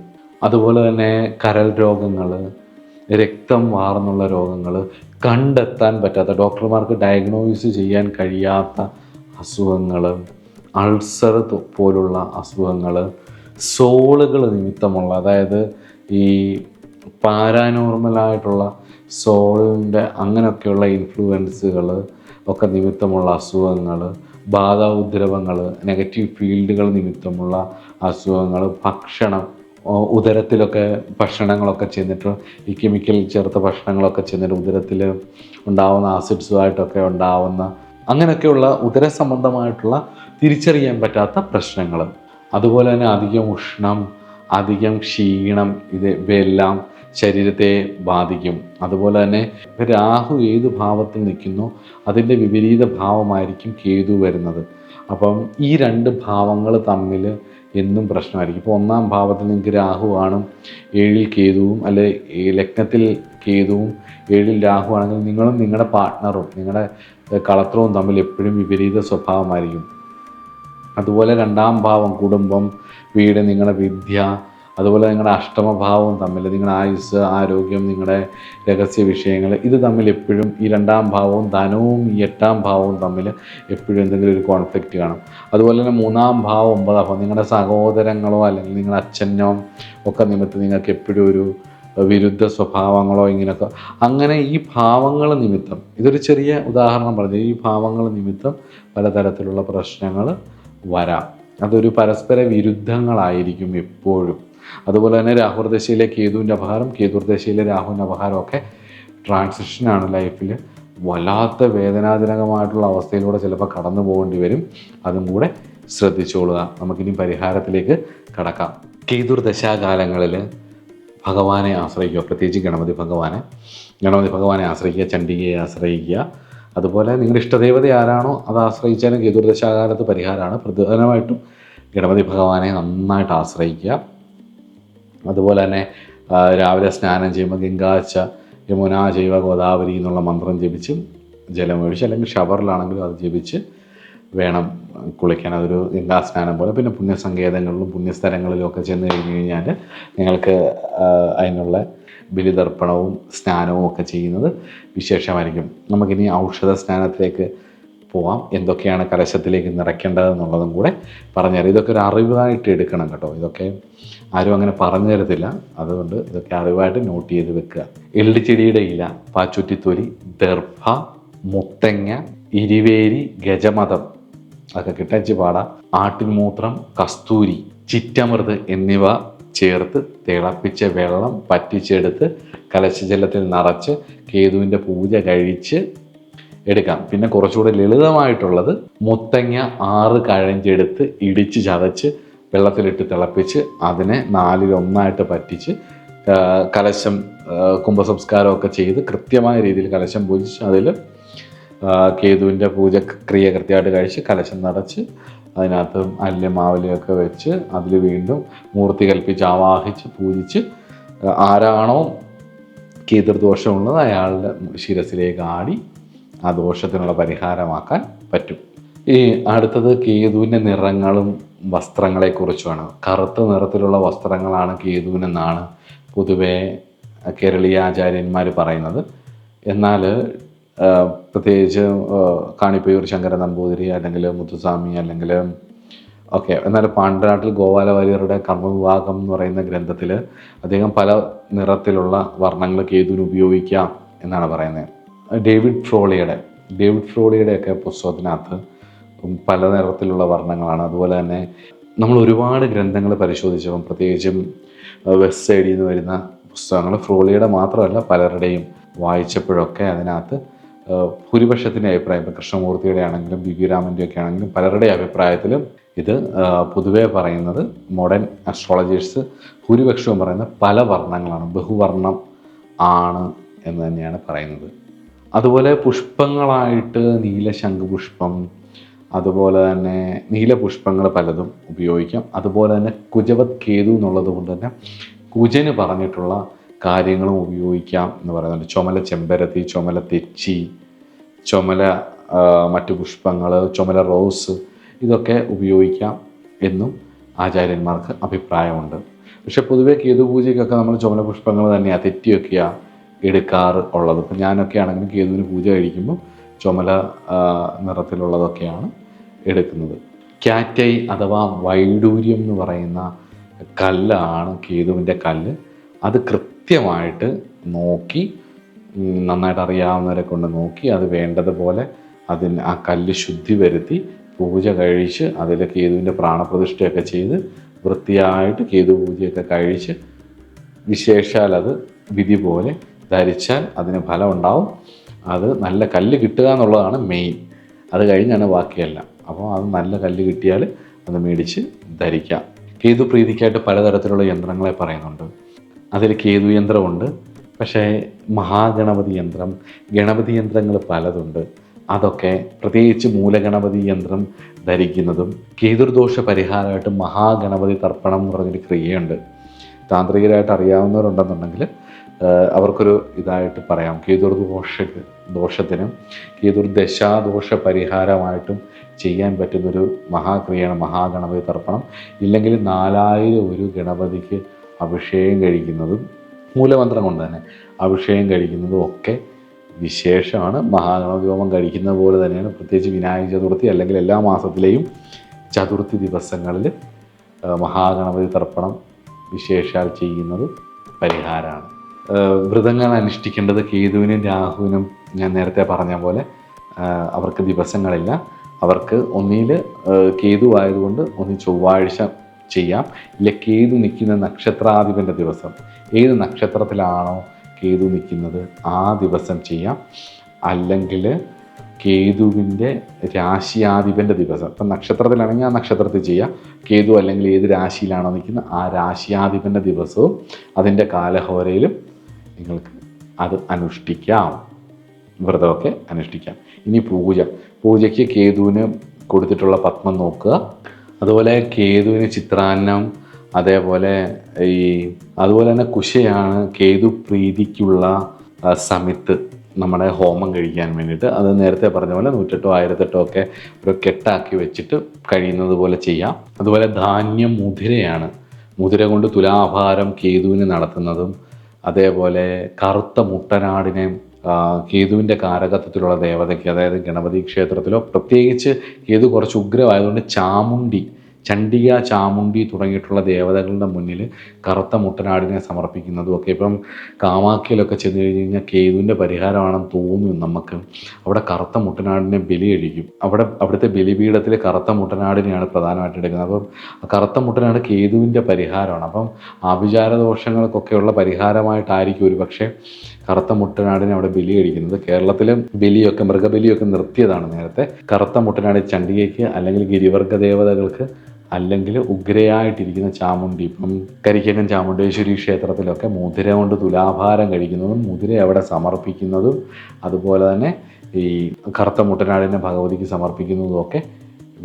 S1: അതുപോലെ തന്നെ കരൾ രോഗങ്ങൾ, രക്തം വാർന്നുള്ള രോഗങ്ങൾ, കണ്ടെത്താൻ പറ്റാത്ത, ഡോക്ടർമാർക്ക് ഡയഗ്നോസ് ചെയ്യാൻ കഴിയാത്ത അസുഖങ്ങൾ, അൾസർ പോലുള്ള അസുഖങ്ങൾ, സോളുകൾ നിമിത്തമുള്ള, അതായത് ഈ പാരാനോർമലായിട്ടുള്ള സോളിൻ്റെ അങ്ങനെയൊക്കെയുള്ള ഇൻഫ്ലുവൻസുകൾ ഒക്കെ നിമിത്തമുള്ള അസുഖങ്ങൾ, ബാധാഉദ്രവങ്ങൾ, നെഗറ്റീവ് ഫീൽഡുകൾ നിമിത്തമുള്ള അസുഖങ്ങൾ, ഭക്ഷണം, ഉദരത്തിലൊക്കെ ഭക്ഷണങ്ങളൊക്കെ ചെന്നിട്ട്, ഈ കെമിക്കൽ ചേർത്ത ഭക്ഷണങ്ങളൊക്കെ ചെന്നിട്ട് ഉദരത്തിൽ ഉണ്ടാവുന്ന ആസിഡ്സുമായിട്ടൊക്കെ ഉണ്ടാവുന്ന അങ്ങനെയൊക്കെയുള്ള ഉദര സംബന്ധമായിട്ടുള്ള തിരിച്ചറിയാൻ പറ്റാത്ത പ്രശ്നങ്ങൾ. അതുപോലെ തന്നെ അധികം ഉഷ്ണം, അധികം ക്ഷീണം, ഇവയെല്ലാം ശരീരത്തെ ബാധിക്കും. അതുപോലെ തന്നെ രാഹു ഏത് ഭാവത്തിൽ നിൽക്കുന്നോ അതിൻ്റെ വിപരീത ഭാവമായിരിക്കും കേതു വരുന്നത്. അപ്പം ഈ രണ്ട് ഭാവങ്ങൾ തമ്മിൽ എന്നും പ്രശ്നമായിരിക്കും. ഇപ്പോൾ 1-ാം ഭാവത്തിൽ നിങ്ങൾക്ക് രാഹു കാണും, 7-ൽ കേതുവും, അല്ലെ ലഗ്നത്തിൽ കേതുവും 7-ൽ രാഹു ആണെങ്കിൽ നിങ്ങളും നിങ്ങളുടെ പാർട്ട്ണറും നിങ്ങളുടെ കളത്രവും തമ്മിൽ എപ്പോഴും വിപരീത സ്വഭാവമായിരിക്കും. അതുപോലെ 2-ാം ഭാവം കുടുംബം, വീട്, നിങ്ങളുടെ വിദ്യ, അതുപോലെ നിങ്ങളുടെ അഷ്ടമഭാവവും തമ്മിൽ, നിങ്ങളുടെ ആയുസ്, ആരോഗ്യം, നിങ്ങളുടെ രഹസ്യ വിഷയങ്ങൾ, ഇത് തമ്മിൽ എപ്പോഴും ഈ 2-ാം ഭാവവും ധനവും ഈ 8-ാം ഭാവവും തമ്മിൽ എപ്പോഴും എന്തെങ്കിലും ഒരു കോൺഫ്ലിക്റ്റ് കാണും. അതുപോലെ തന്നെ 3-ാം ഭാവം 9-ാം ഭാവം, നിങ്ങളുടെ സഹോദരങ്ങളോ അല്ലെങ്കിൽ നിങ്ങളുടെ അച്ഛനോ ഒക്കെ നിമിത്തം നിങ്ങൾക്ക് എപ്പോഴും ഒരു വിരുദ്ധ സ്വഭാവങ്ങളോ ഇങ്ങനെയൊക്കെ, അങ്ങനെ ഈ ഭാവങ്ങൾ നിമിത്തം, ഇതൊരു ചെറിയ ഉദാഹരണം പറഞ്ഞു, ഈ ഭാവങ്ങൾ നിമിത്തം പലതരത്തിലുള്ള പ്രശ്നങ്ങൾ വരാം. അതൊരു പരസ്പര വിരുദ്ധങ്ങളായിരിക്കും എപ്പോഴും. അതുപോലെ തന്നെ രാഹുർദശയിലെ കേതുവിൻ്റെ അപഹാരം, കേതുർദശയിലെ രാഹുവിൻ്റെ അപഹാരമൊക്കെ ട്രാൻസിഷനാണ്. ലൈഫിൽ വല്ലാത്ത വേദനാജനകമായിട്ടുള്ള അവസ്ഥയിലൂടെ ചിലപ്പോൾ കടന്നു പോകേണ്ടി വരും. അതും കൂടെ ശ്രദ്ധിച്ചോളുക. നമുക്കിനി പരിഹാരത്തിലേക്ക് കടക്കാം. കേതുർദശാകാലങ്ങളിൽ ഭഗവാനെ ആശ്രയിക്കുക, പ്രത്യേകിച്ച് ഗണപതി ഭഗവാനെ ആശ്രയിക്കുക, ചണ്ഡികയെ ആശ്രയിക്കുക. അതുപോലെ നിങ്ങളുടെ ഇഷ്ടദേവത ആരാണോ അത് ആശ്രയിച്ചാലും കേതുർദശാകാലത്ത് പരിഹാരമാണ്. പ്രധാനമായിട്ടും ഗണപതി ഭഗവാനെ നന്നായിട്ട് ആശ്രയിക്കുക. അതുപോലെ തന്നെ രാവിലെ സ്നാനം ചെയ്യുമ്പോൾ ഗംഗാച്ച യമുന ജൈവ ഗോദാവരി എന്നുള്ള മന്ത്രം ജപിച്ച് ജലമൊഴിച്ച്, അല്ലെങ്കിൽ ഷവറിലാണെങ്കിലും അത് ജപിച്ച് വേണം കുളിക്കാൻ. അതൊരു ഗംഗാ സ്നാനം പോലെ. പിന്നെ പുണ്യസങ്കേതങ്ങളിലും പുണ്യസ്ഥലങ്ങളിലും ഒക്കെ ചെന്ന് കഴിഞ്ഞ് കഴിഞ്ഞാൽ നിങ്ങൾക്ക് അതിനുള്ള ബലിതർപ്പണവും സ്നാനവും ഒക്കെ ചെയ്യുന്നത് വിശേഷമായിരിക്കും. നമുക്കിനി ഔഷധ സ്നാനത്തിലേക്ക് പോവാം. എന്തൊക്കെയാണ് കലശത്തിലേക്ക് നിറയ്ക്കേണ്ടതെന്നുള്ളതും കൂടെ പറഞ്ഞുതരാം. ഇതൊക്കെ ഒരു അറിവായിട്ട് എടുക്കണം കേട്ടോ. ഇതൊക്കെ ആരും അങ്ങനെ പറഞ്ഞു തരത്തില്ല. അതുകൊണ്ട് ഇതൊക്കെ അറിവായിട്ട് നോട്ട് ചെയ്ത് വെക്കുക. എള്ളിച്ചെടിയുടെ ഇല, പാച്ചുറ്റിത്തൊലി, ദർഭ, മുത്തങ്ങ, ഇരുവേരി, ഗജമതം അതൊക്കെ കിട്ടച്ച് പാടാം. ആട്ടിൻമൂത്രം, കസ്തൂരി, ചിറ്റമൃത് എന്നിവ ചേർത്ത് തിളപ്പിച്ച വെള്ളം പറ്റിച്ചെടുത്ത് കലശജലത്തിൽ നിറച്ച് കേതുവിൻ്റെ പൂജ കഴിച്ച് എടുക്കാം. പിന്നെ കുറച്ചുകൂടെ ലളിതമായിട്ടുള്ളത് മുത്തങ്ങ 6 കഴഞ്ചെടുത്ത് ഇടിച്ച് ചതച്ച് വെള്ളത്തിലിട്ട് തിളപ്പിച്ച് അതിനെ 4-1 പറ്റിച്ച് കലശം കുംഭസംസ്കാരമൊക്കെ ചെയ്ത് കൃത്യമായ രീതിയിൽ കലശം പൂജിച്ച് അതിൽ കേതുവിൻ്റെ പൂജ ക്രിയ കൃത്യമായിട്ട് കഴിച്ച് കലശം നിറച്ച് അതിനകത്ത് അല്ലും മാവലിയൊക്കെ വെച്ച് അതിൽ വീണ്ടും മൂർത്തി കൽപ്പിച്ച് ആവാഹിച്ച് പൂജിച്ച് ആരാണോ കേതുർദോഷമുള്ളത് അയാളുടെ ശിരസിലേക്ക് ആടി ആ ദോഷത്തിനുള്ള പരിഹാരമാക്കാൻ പറ്റും. ഈ അടുത്തത് കേതുവിൻ്റെ നിറങ്ങളും വസ്ത്രങ്ങളെക്കുറിച്ചുമാണ്. കറുത്ത നിറത്തിലുള്ള വസ്ത്രങ്ങളാണ് കേതുവിനെന്നാണ് പൊതുവെ കേരളീയ ആചാര്യന്മാർ പറയുന്നത്. എന്നാൽ പ്രത്യേകിച്ച് കാണിപ്പയൂർ ശങ്കര നമ്പൂതിരി അല്ലെങ്കിൽ മുത്തുസ്വാമി അല്ലെങ്കിൽ ഓക്കെ, എന്നാൽ പാണ്ടനാട്ടിൽ ഗോപാല വാര്യരുടെ കർമ്മവിഭാഗം എന്ന് പറയുന്ന ഗ്രന്ഥത്തിൽ അദ്ദേഹം പല നിറത്തിലുള്ള വർണ്ണങ്ങൾ കേതുവിന് ഉപയോഗിക്കാം എന്നാണ് പറയുന്നത്. ഡേവിഡ് ഫ്രോളിയുടെയൊക്കെ പുസ്തകത്തിനകത്ത് പല നിറത്തിലുള്ള വർണ്ണങ്ങളാണ്. അതുപോലെ തന്നെ നമ്മൾ ഒരുപാട് ഗ്രന്ഥങ്ങൾ പരിശോധിച്ചപ്പം പ്രത്യേകിച്ചും വെസ്റ്റ് സൈഡിൽ നിന്ന് വരുന്ന പുസ്തകങ്ങൾ ഫ്രോളിയുടെ മാത്രമല്ല പലരുടെയും വായിച്ചപ്പോഴൊക്കെ അതിനകത്ത് ഭൂരിപക്ഷത്തിൻ്റെ അഭിപ്രായം, ഇപ്പം കൃഷ്ണമൂർത്തിയുടെ ആണെങ്കിലും ബിബിരാമൻ്റെ ഒക്കെ ആണെങ്കിലും പലരുടെ അഭിപ്രായത്തിലും ഇത് പൊതുവേ പറയുന്നത് മോഡേൺ അസ്ട്രോളജേഴ്സ് ഭൂരിപക്ഷവും പറയുന്നത് പല വർണ്ണങ്ങളാണ്, ബഹുവർണ്ണം ആണ് എന്ന് തന്നെയാണ് പറയുന്നത്. അതുപോലെ പുഷ്പങ്ങളായിട്ട് നീലശംഖുപുഷ്പം, അതുപോലെ തന്നെ നീലപുഷ്പങ്ങൾ പലതും ഉപയോഗിക്കാം. അതുപോലെ തന്നെ കുജവത് കേതു എന്നുള്ളത് കൊണ്ട് തന്നെ കുജന് പറഞ്ഞിട്ടുള്ള കാര്യങ്ങളും ഉപയോഗിക്കാം എന്ന് പറയുന്നുണ്ട്. ചുമല ചെമ്പരത്തി, ചുമല തെച്ചി, ചുമല മറ്റു പുഷ്പങ്ങൾ, ചുമല റോസ് ഇതൊക്കെ ഉപയോഗിക്കാം എന്നും ആചാര്യന്മാർക്ക് അഭിപ്രായമുണ്ട്. പക്ഷെ പൊതുവേ കേതുപൂജയ്ക്കൊക്കെ നമ്മൾ ചുമല പുഷ്പങ്ങൾ തന്നെയാണ് തെറ്റിയൊക്കെയാണ് എടുക്കാറ് ഉള്ളത്. ഇപ്പം ഞാനൊക്കെ ആണെങ്കിലും കേതുവിന് പൂജ കഴിക്കുമ്പോൾ ചുമല നിറത്തിലുള്ളതൊക്കെയാണ് എടുക്കുന്നത്. ക്യാറ്റൈ അഥവാ വൈഡൂര്യം എന്ന് പറയുന്ന കല്ലാണ് കേതുവിൻ്റെ കല്ല്. അത് കൃത്യമായിട്ട് നോക്കി, നന്നായിട്ട് അറിയാവുന്നവരെ കൊണ്ട് നോക്കി അത് വേണ്ടതുപോലെ ആ കല്ല് ശുദ്ധി വരുത്തി പൂജ കഴിച്ച് അതിൽ കേതുവിൻ്റെ പ്രാണപ്രതിഷ്ഠയൊക്കെ ചെയ്ത് വൃത്തിയായിട്ട് കേതു പൂജയൊക്കെ കഴിച്ച് വിശേഷാൽ അത് വിധി പോലെ ധരിച്ചാൽ അതിന് ഫലം ഉണ്ടാവും. അത് നല്ല കല്ല് കിട്ടുക എന്നുള്ളതാണ് മെയിൻ. അത് കഴിഞ്ഞാണ് ബാക്കിയെല്ലാം. അപ്പോൾ അത് നല്ല കല്ല് കിട്ടിയാൽ അത് മേടിച്ച് ധരിക്കാം. കേതു പ്രീതിക്കായിട്ട് പലതരത്തിലുള്ള യന്ത്രങ്ങളെ പറയുന്നുണ്ട്. അതിൽ കേതു യന്ത്രമുണ്ട്, പക്ഷേ മഹാഗണപതി യന്ത്രം, ഗണപതി യന്ത്രങ്ങൾ പലതുണ്ട്. അതൊക്കെ പ്രത്യേകിച്ച് മൂലഗണപതി യന്ത്രം ധരിക്കുന്നതും കേതുർദോഷ പരിഹാരമായിട്ട് മഹാഗണപതി തർപ്പണം എന്ന് പറഞ്ഞൊരു ക്രിയയുണ്ട്. താന്ത്രികരായിട്ട് അറിയാവുന്നവരുണ്ടെന്നുണ്ടെങ്കിൽ അവർക്കൊരു ഇതായിട്ട് പറയാം. ദോഷത്തിനും കേതുർദശാദോഷ പരിഹാരമായിട്ടും ചെയ്യാൻ പറ്റുന്നൊരു മഹാക്രിയയാണ് മഹാഗണപതി തർപ്പണം. ഇല്ലെങ്കിൽ 4000 ഗണപതിക്ക് അഭിഷേകം കഴിക്കുന്നതും മൂലമന്ത്രം കൊണ്ട് തന്നെ അഭിഷേകം കഴിക്കുന്നതും ഒക്കെ വിശേഷമാണ്. മഹാഗണപതി ഹോമം കഴിക്കുന്ന പോലെ തന്നെയാണ് പ്രത്യേകിച്ച് വിനായക ചതുർത്ഥി അല്ലെങ്കിൽ എല്ലാ മാസത്തിലെയും ചതുർത്ഥി ദിവസങ്ങളിൽ മഹാഗണപതി തർപ്പണം വിശേഷാൽ ചെയ്യുന്നത് പരിഹാരമാണ്. വ്രതങ്ങൾ അനുഷ്ഠിക്കേണ്ടത് കേതുവിനും രാഹുവിനും ഞാൻ നേരത്തെ പറഞ്ഞ പോലെ അവർക്ക് ദിവസങ്ങളില്ല. അവർക്ക് ഒന്നിൽ കേതു ആയതുകൊണ്ട് ഒന്ന് ചൊവ്വാഴ്ച ചെയ്യാം, ഇല്ല കേതു നിൽക്കുന്ന നക്ഷത്രാധിപൻ്റെ ദിവസം, ഏത് നക്ഷത്രത്തിലാണോ കേതു നിൽക്കുന്നത് ആ ദിവസം ചെയ്യാം. അല്ലെങ്കിൽ കേതുവിൻ്റെ രാശിയാധിപൻ്റെ ദിവസം, ഇപ്പം നക്ഷത്രത്തിലാണെങ്കിൽ ആ നക്ഷത്രത്തിൽ ചെയ്യാം. കേതു അല്ലെങ്കിൽ ഏത് രാശിയിലാണോ നിൽക്കുന്നത് ആ രാശിയാധിപൻ്റെ ദിവസവും അതിൻ്റെ കാലഹോരയിലും നിങ്ങൾക്ക് അത് അനുഷ്ഠിക്കാം, വ്രതമൊക്കെ അനുഷ്ഠിക്കാം. ഇനി പൂജയ്ക്ക് കേതുവിന് കൊടുത്തിട്ടുള്ള പത്മം നോക്കുക. അതുപോലെ കേതുവിന് ചിത്രാന്നം, അതേപോലെ തന്നെ കുശയാണ് കേതു പ്രീതിക്കുള്ള സമിത്ത് നമ്മുടെ ഹോമം കഴിക്കാൻ വേണ്ടിയിട്ട്. അത് നേരത്തെ പറഞ്ഞ പോലെ 108 1008 ഒക്കെ ഒരു കെട്ടാക്കി വെച്ചിട്ട് കഴിയുന്നത് പോലെ ചെയ്യാം. അതുപോലെ ധാന്യം മുതിരയാണ്. മുതിര കൊണ്ട് തുലാഭാരം കേതുവിന് നടത്തുന്നതും, അതേപോലെ കറുത്ത മുട്ടനാടിനെ കേതുവിൻ്റെ കാരകത്വത്തിലുള്ള ദേവതയ്ക്ക്, അതായത് ഗണപതി ക്ഷേത്രത്തിലോ, പ്രത്യേകിച്ച് കേതു കുറച്ച് ഉഗ്രമായതുകൊണ്ട് ചണ്ഡിക, ചാമുണ്ഡി തുടങ്ങിയിട്ടുള്ള ദേവതകളുടെ മുന്നിൽ കറുത്ത മുട്ടനാടിനെ സമർപ്പിക്കുന്നതും ഒക്കെ. ഇപ്പം കാമാഖ്യയിലൊക്കെ ചെന്ന് കഴിഞ്ഞ് കഴിഞ്ഞാൽ കേതുവിൻ്റെ പരിഹാരമാണെന്ന് തോന്നും നമുക്ക്. അവിടെ കറുത്ത മുട്ടനാടിനെ ബലി കഴിക്കും. അവിടുത്തെ ബലിപീഠത്തിൽ കറുത്ത മുട്ടനാടിനെയാണ് പ്രധാനമായിട്ട് എടുക്കുന്നത്. അപ്പം കറുത്ത മുട്ടനാട് കേതുവിൻ്റെ പരിഹാരമാണ്. അപ്പം ആഭിചാര ദോഷങ്ങൾക്കൊക്കെയുള്ള പരിഹാരമായിട്ടായിരിക്കും ഒരു പക്ഷേ കറുത്ത മുട്ടനാടിനെ അവിടെ ബലി കഴിക്കുന്നത്. കേരളത്തിലും മൃഗബലിയൊക്കെ നിർത്തിയതാണ് നേരത്തെ. കറുത്ത മുട്ടനാട് ചണ്ഡികയ്ക്ക്, അല്ലെങ്കിൽ ഗിരിവർഗ ദേവതകൾക്ക്, അല്ലെങ്കിൽ ഉഗ്രയായിട്ടിരിക്കുന്ന ചാമുണ്ഡി, ഇപ്പം കരിക്കകം ചാമുണ്ടേശ്വരി ക്ഷേത്രത്തിലൊക്കെ മുതിര കൊണ്ട് തുലാഭാരം കഴിക്കുന്നതും മുതിര അവിടെ സമർപ്പിക്കുന്നതും, അതുപോലെ തന്നെ ഈ കറുത്ത മുട്ടനാടിനെ ഭഗവതിക്ക് സമർപ്പിക്കുന്നതും ഒക്കെ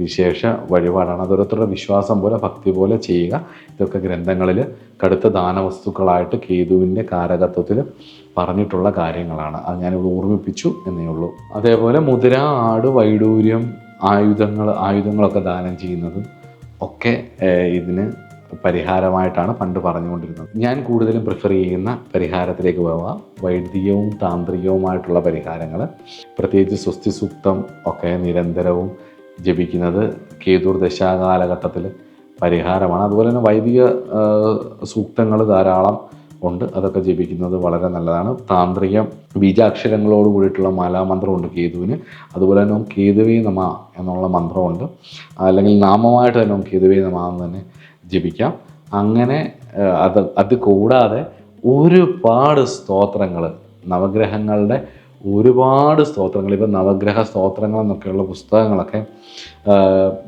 S1: വിശേഷ വഴിപാടാണ്. അതൊരുത്തരുടെ വിശ്വാസം പോലെ, ഭക്തി പോലെ ചെയ്യുക. ഇതൊക്കെ ഗ്രന്ഥങ്ങളിൽ കടുത്ത ദാനവസ്തുക്കളായിട്ട് കേതുവിൻ്റെ കാരകത്വത്തിൽ പറഞ്ഞിട്ടുള്ള കാര്യങ്ങളാണ്. അത് ഞാനിവിടെ ഓർമ്മിപ്പിച്ചു എന്നേ ഉള്ളൂ. അതേപോലെ മുതിര, ആട്, വൈഡൂര്യം, ആയുധങ്ങളൊക്കെ ദാനം ചെയ്യുന്നതും ഒക്കെ ഇതിന് പരിഹാരമായിട്ടാണ് പണ്ട് പറഞ്ഞുകൊണ്ടിരുന്നത്. ഞാൻ കൂടുതലും പ്രിഫർ ചെയ്യുന്ന പരിഹാരത്തിലേക്ക് പോവാം. വൈദികവും താന്ത്രികവുമായിട്ടുള്ള പരിഹാരങ്ങൾ, പ്രത്യേകിച്ച് സ്വസ്തി സൂക്തം ഒക്കെ നിരന്തരവും ജപിക്കുന്നത് കേതുർ ദശാകാലഘട്ടത്തിൽ പരിഹാരമാണ്. അതുപോലെ തന്നെ വൈദിക സൂക്തങ്ങൾ ധാരാളം ഉണ്ട്, അതൊക്കെ ജപിക്കുന്നത് വളരെ നല്ലതാണ്. താന്ത്രികം ബീജാക്ഷരങ്ങളോട് കൂടിയിട്ടുള്ള മാലാമന്ത്രമുണ്ട് കേതുവിന്. അതുപോലെ തന്നെ കേതുവേ നമ എന്നുള്ള മന്ത്രമുണ്ട്, അല്ലെങ്കിൽ നാമമായിട്ട് തന്നെ കേതുവേ നമ എന്ന് തന്നെ ജപിക്കാം. അങ്ങനെ അത് കൂടാതെ ഒരുപാട് സ്തോത്രങ്ങൾ, നവഗ്രഹങ്ങളുടെ ഒരുപാട് സ്തോത്രങ്ങൾ, ഇപ്പം നവഗ്രഹ സ്തോത്രങ്ങൾ എന്നൊക്കെയുള്ള പുസ്തകങ്ങളൊക്കെ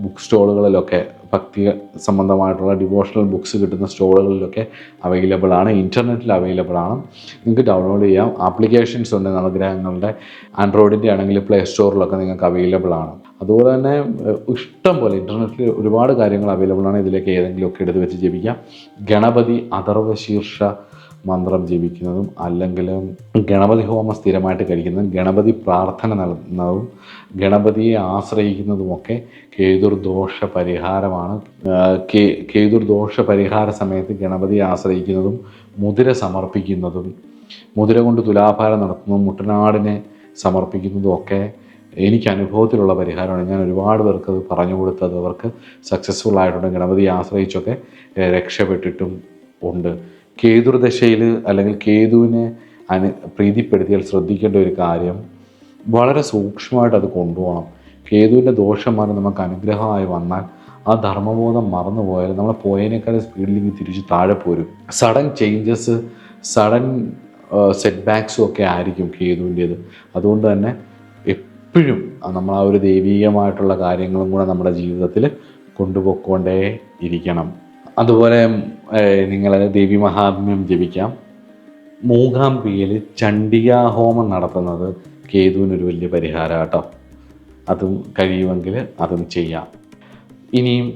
S1: ബുക്ക് സ്റ്റോളുകളിലൊക്കെ, ഭക്തി സംബന്ധമായിട്ടുള്ള ഡിവോഷണൽ ബുക്സ് കിട്ടുന്ന സ്റ്റോളുകളിലൊക്കെ അവൈലബിൾ ആണ്. ഇൻ്റർനെറ്റിൽ അവൈലബിൾ ആണ്. നിങ്ങൾക്ക് ഡൗൺലോഡ് ചെയ്യാം. ആപ്ലിക്കേഷൻസ് ഉണ്ട് നവഗ്രഹങ്ങളുടെ. ആൻഡ്രോയിഡിൻ്റെ ആണെങ്കിൽ പ്ലേ സ്റ്റോറിലൊക്കെ നിങ്ങൾക്ക് അവൈലബിൾ ആണ്. അതുപോലെ തന്നെ ഇഷ്ടം പോലെ ഇൻ്റർനെറ്റിൽ ഒരുപാട് കാര്യങ്ങൾ അവൈലബിൾ ആണ്. ഇതിലേക്ക് ഏതെങ്കിലുമൊക്കെ എടുത്ത് വെച്ച് ജപിക്കാം. ഗണപതി അഥർവശീർഷ മന്ത്രം ജപിക്കുന്നതും, അല്ലെങ്കിൽ ഗണപതി ഹോമം സ്ഥിരമായിട്ട് കഴിക്കുന്നതും, ഗണപതി പ്രാർത്ഥന നടത്തുന്നതും, ഗണപതിയെ ആശ്രയിക്കുന്നതുമൊക്കെ കേതുർദോഷ പരിഹാരമാണ്. കേതുർദോഷ പരിഹാര സമയത്ത് ഗണപതിയെ ആശ്രയിക്കുന്നതും, മുതിര സമർപ്പിക്കുന്നതും, മുതിര കൊണ്ട് തുലാഭാരം നടത്തുന്നതും, മുട്ടനാടിനെ സമർപ്പിക്കുന്നതും ഒക്കെ എനിക്ക് അനുഭവത്തിലുള്ള പരിഹാരമാണ്. ഞാൻ ഒരുപാട് പേർക്ക് അത് പറഞ്ഞു കൊടുത്തത് അവർക്ക് സക്സസ്ഫുൾ ആയിട്ടുണ്ട്. ഗണപതിയെ ആശ്രയിച്ചൊക്കെ രക്ഷപ്പെട്ടിട്ടും ഉണ്ട്. കേതുർദശയിൽ അല്ലെങ്കിൽ കേതുവിനെ പ്രീതിപ്പെടുത്തിയാൽ ശ്രദ്ധിക്കേണ്ട ഒരു കാര്യം, വളരെ സൂക്ഷ്മമായിട്ട് അത് കൊണ്ടുപോകണം. കേതുവിൻ്റെ ദോഷം മാറി നമുക്ക് അനുഗ്രഹമായി വന്നാൽ ആ ധർമ്മബോധം മറന്നു പോയാൽ നമ്മൾ പോയതിനേക്കാളും സ്പീഡിലേക്ക് തിരിച്ച് താഴെ പോരും. സഡൻ ചേഞ്ചസ്, സഡൻ സെറ്റ് ബാക്സും ഒക്കെ ആയിരിക്കും കേതുവിൻ്റേത്. അതുകൊണ്ട് തന്നെ എപ്പോഴും നമ്മൾ ആ ഒരു ദൈവീകമായിട്ടുള്ള കാര്യങ്ങളും കൂടെ നമ്മുടെ ജീവിതത്തിൽ കൊണ്ടുപോയിക്കൊണ്ടേ ഇരിക്കണം. അതുപോലെ നിങ്ങൾ ദേവി മഹാത്മ്യം ജപിക്കാം. മൂകാംബികയിൽ ചണ്ഡികാഹോമം നടത്തുന്നത് കേതുവിനൊരു വലിയ പരിഹാരം കേട്ടോ. അതും കഴിയുമെങ്കിൽ അതും ചെയ്യാം. ഇനിയും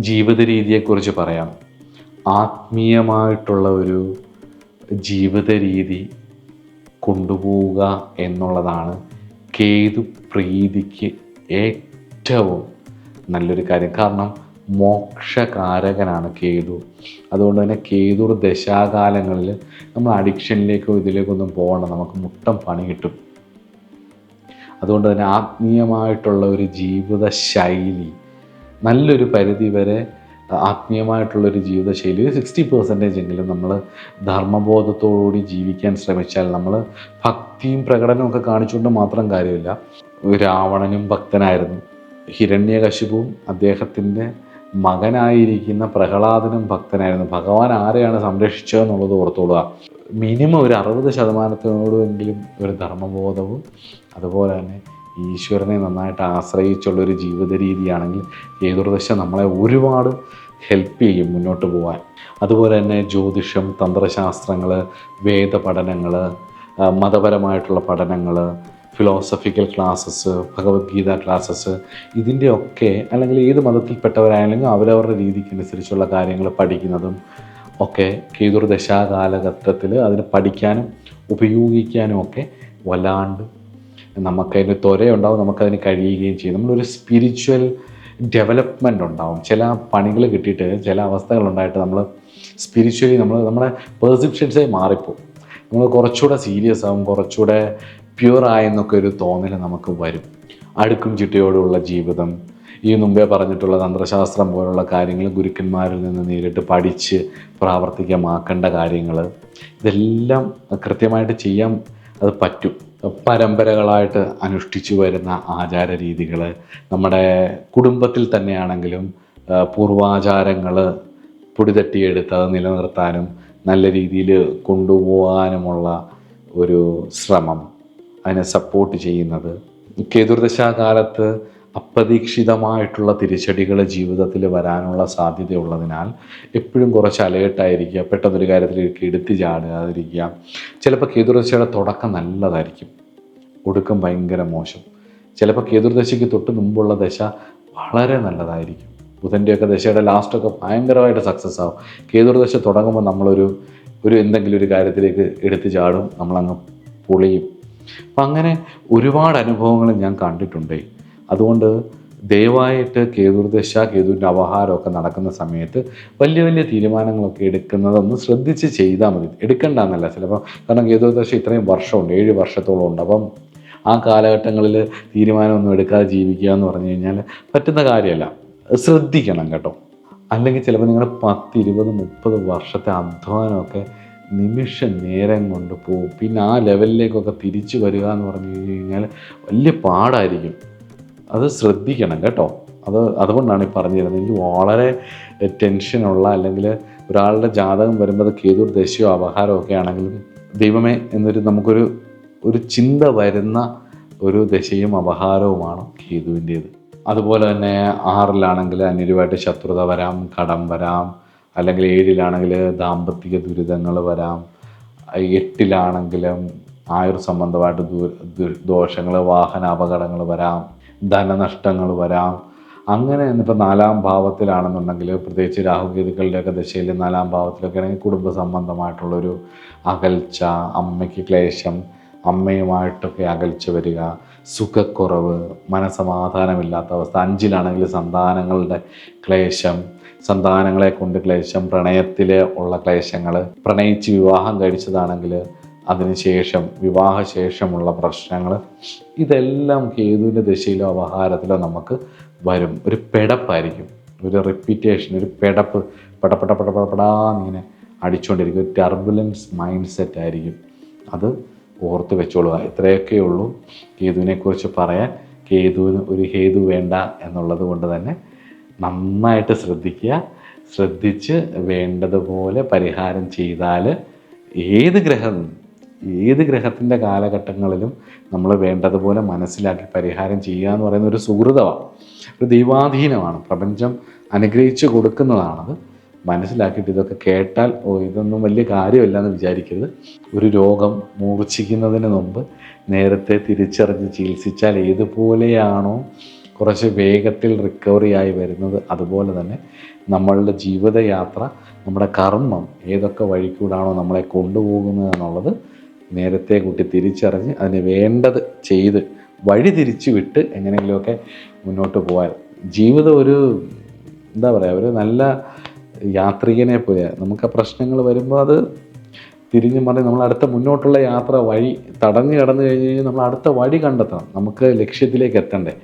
S1: ജീവിത രീതിയെക്കുറിച്ച് പറയാം. ആത്മീയമായിട്ടുള്ള ഒരു ജീവിത രീതി കൊണ്ടുപോവുക എന്നുള്ളതാണ് കേതു പ്രീതിക്ക് ഏറ്റവും നല്ലൊരു കാര്യം. കാരണം മോക്ഷകാരകനാണ് കേതു. അതുകൊണ്ട് തന്നെ കേതുർ ദശാകാലങ്ങളിൽ നമ്മൾ അഡിക്ഷനിലേക്കോ ഇതിലേക്കൊന്നും പോകണ്ട, നമുക്ക് മുട്ടം പണി കിട്ടും. അതുകൊണ്ട് തന്നെ ആത്മീയമായിട്ടുള്ള ഒരു ജീവിത ശൈലി, നല്ലൊരു പരിധി വരെ ആത്മീയമായിട്ടുള്ളൊരു ജീവിതശൈലി 60% എങ്കിലും നമ്മൾ ധർമ്മബോധത്തോടുകൂടി ജീവിക്കാൻ ശ്രമിച്ചാൽ, നമ്മൾ ഭക്തിയും പ്രകടനവും ഒക്കെ കാണിച്ചുകൊണ്ട് മാത്രം കാര്യമില്ല. രാവണനും ഭക്തനായിരുന്നു, ഹിരണ്യകശിപുവും അദ്ദേഹത്തിൻ്റെ മകനായിരിക്കുന്ന പ്രഹ്ലാദനും ഭക്തനായിരുന്നു. ഭഗവാൻ ആരെയാണ് സംരക്ഷിച്ചതെന്നുള്ളത് ഓർത്തോളുക. മിനിമം ഒരു 60% ഒരു ധർമ്മബോധവും അതുപോലെ തന്നെ ഈശ്വരനെ നന്നായിട്ട് ആശ്രയിച്ചുള്ളൊരു ജീവിത രീതിയാണെങ്കിൽ കേതുർദശ നമ്മളെ ഒരുപാട് ഹെൽപ്പ് ചെയ്യും മുന്നോട്ട് പോകാൻ. അതുപോലെ തന്നെ ജ്യോതിഷം, തന്ത്രശാസ്ത്രങ്ങൾ, വേദപഠനങ്ങൾ, മതപരമായിട്ടുള്ള പഠനങ്ങൾ, ഫിലോസഫിക്കൽ ക്ലാസ്സസ്, ഭഗവത്ഗീത ക്ലാസ്സസ്, ഇതിൻ്റെയൊക്കെ, അല്ലെങ്കിൽ ഏത് മതത്തിൽപ്പെട്ടവരായാലും അവരവരുടെ രീതിക്കനുസരിച്ചുള്ള കാര്യങ്ങൾ പഠിക്കുന്നതും ഒക്കെ കേതുർദശാകാലഘട്ടത്തിൽ അതിന് പഠിക്കാനും ഉപയോഗിക്കാനും ഒക്കെ വല്ലാണ്ട് നമുക്കതിന് ത്വരയുണ്ടാവും, നമുക്കതിന് കഴിയുകയും ചെയ്യും. നമ്മളൊരു സ്പിരിച്വൽ ഡെവലപ്മെൻ്റ് ഉണ്ടാവും. ചില പണികൾ കിട്ടിയിട്ട്, ചില അവസ്ഥകളുണ്ടായിട്ട് നമ്മൾ സ്പിരിച്വലി നമ്മുടെ പെർസെപ്ഷൻസേ മാറിപ്പോവും. നമ്മൾ കുറച്ചുകൂടെ സീരിയസ് ആവും, കുറച്ചുകൂടെ പ്യുവറായെന്നൊക്കെ ഒരു തോന്നൽ നമുക്ക് വരും. അടുക്കും ചിട്ടയോടുള്ള ജീവിതം, ഈ മുമ്പേ പറഞ്ഞിട്ടുള്ള തന്ത്രശാസ്ത്രം പോലുള്ള കാര്യങ്ങൾ ഗുരുക്കന്മാരിൽ നിന്ന് നേരിട്ട് പഠിച്ച് പ്രാവർത്തികമാക്കേണ്ട കാര്യങ്ങൾ, ഇതെല്ലാം കൃത്യമായിട്ട് ചെയ്യാൻ അത് പറ്റും. പരമ്പരകളായിട്ട് അനുഷ്ഠിച്ചു വരുന്ന ആചാര രീതികൾ, നമ്മുടെ കുടുംബത്തിൽ തന്നെയാണെങ്കിലും പൂർവാചാരങ്ങൾ പൊടിതട്ടിയെടുത്ത് അത് നിലനിർത്താനും നല്ല രീതിയിൽ കൊണ്ടുപോകാനുമുള്ള ഒരു ശ്രമം, അതിനെ സപ്പോർട്ട് ചെയ്യുന്നത്. കേതുർദശാകാലത്ത് അപ്രതീക്ഷിതമായിട്ടുള്ള തിരിച്ചടികൾ ജീവിതത്തിൽ വരാനുള്ള സാധ്യതയുള്ളതിനാൽ എപ്പോഴും കുറച്ച് അലേർട്ടായിരിക്കുക, പെട്ടെന്നൊരു കാര്യത്തിലേക്ക് എടുത്തു ചാടാതിരിക്കുക. ചിലപ്പോൾ കേതുർദശയുടെ തുടക്കം നല്ലതായിരിക്കും, ഒടുക്കം ഭയങ്കര മോശം. ചിലപ്പോൾ കേതുർദശയ്ക്ക് തൊട്ട് മുമ്പുള്ള ദശ വളരെ നല്ലതായിരിക്കും. ബുധൻ്റെയൊക്കെ ദശയുടെ ലാസ്റ്റൊക്കെ ഭയങ്കരമായിട്ട് സക്സസ് ആവും. കേതുർദശ തുടങ്ങുമ്പോൾ നമ്മളൊരു എന്തെങ്കിലും ഒരു കാര്യത്തിലേക്ക് എടുത്തു ചാടും, നമ്മളങ്ങ് പൊളിയും. അപ്പം അങ്ങനെ ഒരുപാട് അനുഭവങ്ങൾ ഞാൻ കണ്ടിട്ടുണ്ട്. അതുകൊണ്ട് ദയവായിട്ട് കേതുർദശ, കേതുവിൻ്റെ അപഹാരമൊക്കെ നടക്കുന്ന സമയത്ത് വലിയ വലിയ തീരുമാനങ്ങളൊക്കെ എടുക്കുന്നതൊന്ന് ശ്രദ്ധിച്ച് ചെയ്താൽ മതി. എടുക്കണ്ടെന്നല്ല ചിലപ്പോൾ, കാരണം കേതുർദശ ഇത്രയും വർഷമുണ്ട്, 7 വർഷത്തോളം ഉണ്ട്. അപ്പം ആ കാലഘട്ടങ്ങളിൽ തീരുമാനമൊന്നും എടുക്കാതെ ജീവിക്കുക എന്ന് പറഞ്ഞു കഴിഞ്ഞാൽ പറ്റുന്ന കാര്യമല്ല. ശ്രദ്ധിക്കണം കേട്ടോ. അല്ലെങ്കിൽ ചിലപ്പോൾ നിങ്ങൾ 10, 20, 30 വർഷത്തെ അധ്വാനമൊക്കെ നിമിഷ നേരം കൊണ്ട് പോകും. പിന്നെ ആ ലെവലിലേക്കൊക്കെ തിരിച്ചു വരിക എന്ന് പറഞ്ഞു കഴിഞ്ഞാൽ വലിയ പാടായിരിക്കും. അത് ശ്രദ്ധിക്കണം കേട്ടോ. അതുകൊണ്ടാണ് ഈ പറഞ്ഞു തരുന്നത്. എനിക്ക് വളരെ ടെൻഷനുള്ള, അല്ലെങ്കിൽ ഒരാളുടെ ജാതകം വരുമ്പോൾ അത് കേതുർദശയോ അപഹാരമോ ഒക്കെ ആണെങ്കിലും ദൈവമേ എന്നൊരു നമുക്കൊരു ചിന്ത വരുന്ന ഒരു ദശയും അപഹാരവുമാണ് കേതുവിൻ്റേത്. അതുപോലെ തന്നെ 6-ലാണെങ്കിൽ അന്യരുമായിട്ട് ശത്രുത വരാം, കടം വരാം. അല്ലെങ്കിൽ 7-ലാണെങ്കിൽ ദാമ്പത്തിക ദുരിതങ്ങൾ വരാം. 8-ലാണെങ്കിലും ആയുർ സംബന്ധമായിട്ട് ദോഷങ്ങൾ, വാഹന അപകടങ്ങൾ വരാം, ധനനഷ്ടങ്ങൾ വരാം. അങ്ങനെ ഇപ്പോൾ 4-ാം ഭാവത്തിലാണെന്നുണ്ടെങ്കിൽ, പ്രത്യേകിച്ച് രാഹുകേതുക്കളുടെയൊക്കെ ദശയിൽ 4-ാം ഭാവത്തിലൊക്കെ ആണെങ്കിൽ കുടുംബ സംബന്ധമായിട്ടുള്ളൊരു അകൽച്ച, അമ്മയ്ക്ക് ക്ലേശം, അമ്മയുമായിട്ടൊക്കെ അകൽച്ച വരിക, സുഖക്കുറവ്, മനസമാധാനമില്ലാത്ത അവസ്ഥ. 5-ലാണെങ്കിൽ സന്താനങ്ങളുടെ ക്ലേശം, സന്താനങ്ങളെ കൊണ്ട് ക്ലേശം, പ്രണയത്തിൽ ഉള്ള ക്ലേശങ്ങൾ, പ്രണയിച്ച് വിവാഹം കഴിച്ചതാണെങ്കിൽ അതിനുശേഷം വിവാഹശേഷമുള്ള പ്രശ്നങ്ങൾ, ഇതെല്ലാം കേതുവിൻ്റെ ദശയിലോ അപഹാരത്തിലോ നമുക്ക് വരും. ഒരു പെടപ്പായിരിക്കും, ഒരു റിപ്പീറ്റേഷൻ, ഒരു പെടപ്പ്, പടപടാന്നിങ്ങനെ അടിച്ചുകൊണ്ടിരിക്കും. ഒരു ടർബുലൻസ് മൈൻഡ് സെറ്റ് ആയിരിക്കും. അത് ഓർത്ത് വെച്ചോളുക. ഇത്രയൊക്കെ ഉള്ളൂ കേതുവിനെക്കുറിച്ച് പറയാൻ. കേതുവിന് ഒരു ഹേതു വേണ്ട എന്നുള്ളത് കൊണ്ട് തന്നെ നന്നായിട്ട് ശ്രദ്ധിക്കുക. ശ്രദ്ധിച്ച് വേണ്ടതുപോലെ പരിഹാരം ചെയ്താൽ ഏത് ഗ്രഹത്തിൻ്റെ കാലഘട്ടങ്ങളിലും നമ്മൾ വേണ്ടതുപോലെ മനസ്സിലാക്കി പരിഹാരം ചെയ്യുക എന്ന് പറയുന്ന ഒരു സുഹൃതമാണ്, ഒരു ദൈവാധീനമാണ്. പ്രപഞ്ചം അനുഗ്രഹിച്ച് കൊടുക്കുന്നതാണത്. മനസ്സിലാക്കിയിട്ട് ഇതൊക്കെ കേട്ടാൽ ഇതൊന്നും വലിയ കാര്യമല്ല എന്ന് വിചാരിക്കരുത്. ഒരു രോഗം മൂർച്ഛിക്കുന്നതിന് മുമ്പ് നേരത്തെ തിരിച്ചറിഞ്ഞ് ചികിത്സിച്ചാൽ ഏതുപോലെയാണോ കുറച്ച് വേഗത്തിൽ റിക്കവറി ആയി വരുന്നത്, അതുപോലെ തന്നെ നമ്മളുടെ ജീവിതയാത്ര, നമ്മുടെ കർമ്മം ഏതൊക്കെ വഴിക്കൂടാണോ നമ്മളെ കൊണ്ടുപോകുന്നത് എന്നുള്ളത് നേരത്തെ കൂട്ടി തിരിച്ചറിഞ്ഞ് അതിന് വേണ്ടത് ചെയ്ത് വഴി തിരിച്ചു വിട്ട് എങ്ങനെയെങ്കിലുമൊക്കെ മുന്നോട്ട് പോകാൻ ജീവിതം ഒരു ഒരു നല്ല യാത്രികനെ പോലെ. നമുക്ക് ആ പ്രശ്നങ്ങൾ വരുമ്പോൾ അത് തിരിഞ്ഞു മറിഞ്ഞ് നമ്മൾ അടുത്ത മുന്നോട്ടുള്ള യാത്ര വഴി തടഞ്ഞു കടന്നു കഴിഞ്ഞ് കഴിഞ്ഞാൽ നമ്മൾ അടുത്ത വഴി കണ്ടെത്തണം. നമുക്ക് ലക്ഷ്യത്തിലേക്ക് എത്തണ്ടേ.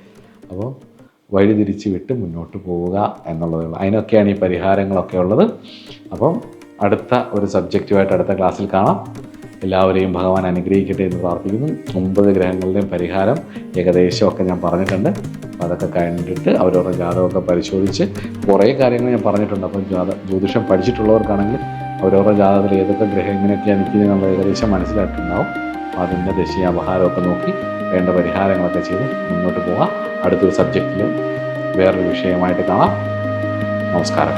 S1: അപ്പോൾ വഴി തിരിച്ച് വിട്ട് മുന്നോട്ട് പോവുക എന്നുള്ളതുള്ളൂ. അതിനൊക്കെയാണ് ഈ പരിഹാരങ്ങളൊക്കെ ഉള്ളത്. അപ്പം അടുത്ത ഒരു സബ്ജക്റ്റുമായിട്ട് അടുത്ത ക്ലാസ്സിൽ കാണാം. എല്ലാവരെയും ഭഗവാൻ അനുഗ്രഹിക്കട്ടെ എന്ന് പ്രാർത്ഥിക്കുന്നു. 9 ഗ്രഹങ്ങളുടെയും പരിഹാരം ഏകദേശമൊക്കെ ഞാൻ പറഞ്ഞിട്ടുണ്ട്. അപ്പോൾ അതൊക്കെ കണ്ടിട്ട് അവരവരുടെ ജാതകമൊക്കെ പരിശോധിച്ച് കുറേ കാര്യങ്ങൾ ഞാൻ പറഞ്ഞിട്ടുണ്ട്. അപ്പം ജ്യോതിഷം പഠിച്ചിട്ടുള്ളവർക്കാണെങ്കിൽ അവരവരുടെ ജാതകത്തിൽ ഏതൊക്കെ ഗ്രഹം ഇങ്ങനെയൊക്കെയാണ് നിൽക്കുന്നത് നമ്മൾ ഏകദേശം മനസ്സിലായിട്ടുണ്ടാവും. അപ്പോൾ അതിൻ്റെ ദശയാപഹാരമൊക്കെ നോക്കി വേണ്ട പരിഹാരങ്ങളൊക്കെ ചെയ്ത് മുന്നോട്ട് പോകാം. അടുത്തൊരു സബ്ജക്റ്റിൽ വേറൊരു വിഷയമായിട്ട് കാണാം. നമസ്കാരം.